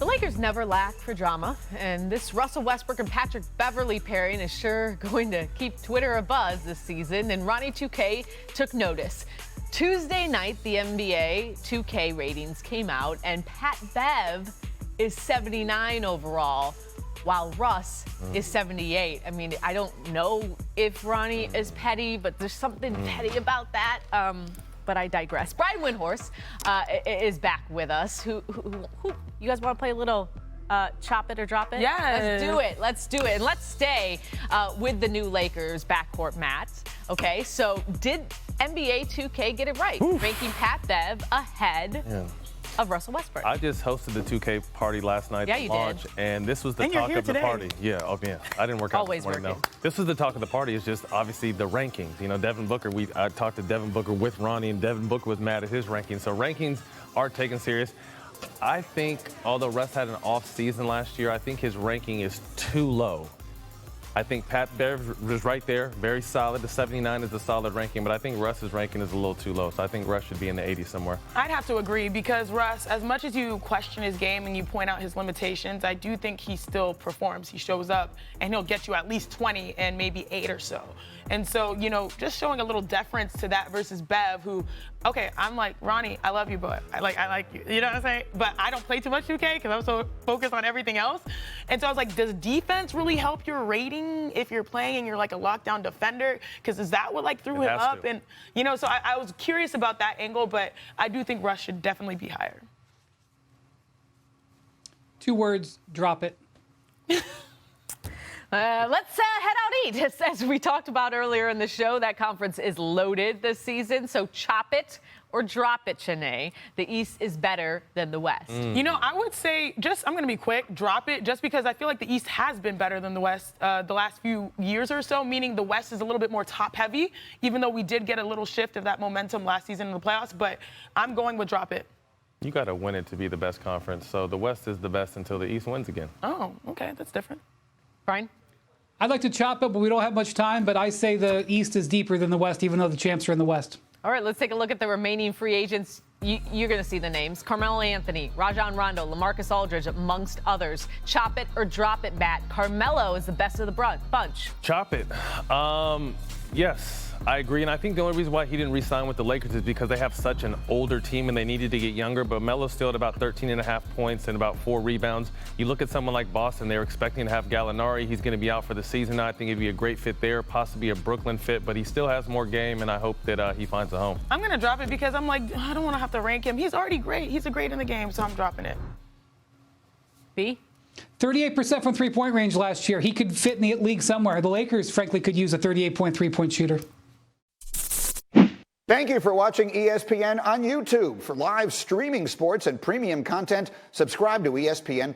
Lakers never lack for drama, and this Russell Westbrook and Patrick Beverley pairing is sure going to keep Twitter abuzz this season, and Ronnie 2K took notice. Tuesday night, the NBA 2K ratings came out, and Pat Bev is 79 overall, while Russ is 78. I mean, I don't know if Ronnie is petty, but there's something petty about that. But I digress. Brian Windhorst is back with us. Who you guys want to play a little chop it or drop it? Yeah. Let's do it. And let's stay with the new Lakers backcourt match. Okay, so did NBA 2K get it right? Ranking Pat Bev ahead of Russell Westbrook. I just hosted the 2K party last night. Yeah, you launch, did. And this was the And you're talk here of the today. party. Yeah, I didn't work out Always this morning, working. though. This was the talk of the party. It's just obviously the rankings. You know, Devin Booker, I talked to Devin Booker with Ronnie, and Devin Booker was mad at his rankings. So rankings are taken serious. I think, although Russ had an off season last year, I think his ranking is too low. I think Pat Bev was right there, very solid. The 79 is a solid ranking, but I think Russ's ranking is a little too low. So I think Russ should be in the 80s somewhere. I'd have to agree because Russ, as much as you question his game and you point out his limitations, I do think he still performs. He shows up and he'll get you at least 20 and maybe 8 or so. And so, you know, just showing a little deference to that versus Bev, who, okay, I'm like, Ronnie, I love you, but I like you. You know what I'm saying? But I don't play too much 2K because I'm so focused on everything else. And so I was like, does defense really help your rating if you're playing and you're like a lockdown defender? Because is that what like threw him up? And, you know, so I was curious about that angle, but I do think Russ should definitely be higher. 2 words, drop it. Let's head out eat. As we talked about earlier in the show, that conference is loaded this season. So chop it or drop it, Shanae. The East is better than the West. You know, I would say I'm going to be quick, drop it, just because I feel like the East has been better than the West the last few years or so, meaning the West is a little bit more top-heavy, even though we did get a little shift of that momentum last season in the playoffs. But I'm going with drop it. You got to win it to be the best conference. So the West is the best until the East wins again. Oh, okay, that's different. Brian? I'd like to chop it, but we don't have much time. But I say the East is deeper than the West, even though the champs are in the West. All right, let's take a look at the remaining free agents. You're going to see the names. Carmelo Anthony, Rajon Rondo, LaMarcus Aldridge, amongst others. Chop it or drop it, Matt. Carmelo is the best of the bunch. Chop it. Yes, I agree. And I think the only reason why he didn't re-sign with the Lakers is because they have such an older team and they needed to get younger. But Melo's still at about 13.5 points and about 4 rebounds. You look at someone like Boston, they were expecting to have Gallinari. He's going to be out for the season. I think it'd be a great fit there, possibly a Brooklyn fit, but he still has more game, and I hope that he finds a home. I'm going to drop it because I'm like, I don't want to have to rank him. He's already great. He's a great in the game, so I'm dropping it. B? 38% from three-point range last year. He could fit in the league somewhere. The Lakers, frankly, could use a 38.3-point shooter. Thank you for watching ESPN on YouTube. For live streaming sports and premium content, subscribe to ESPN+.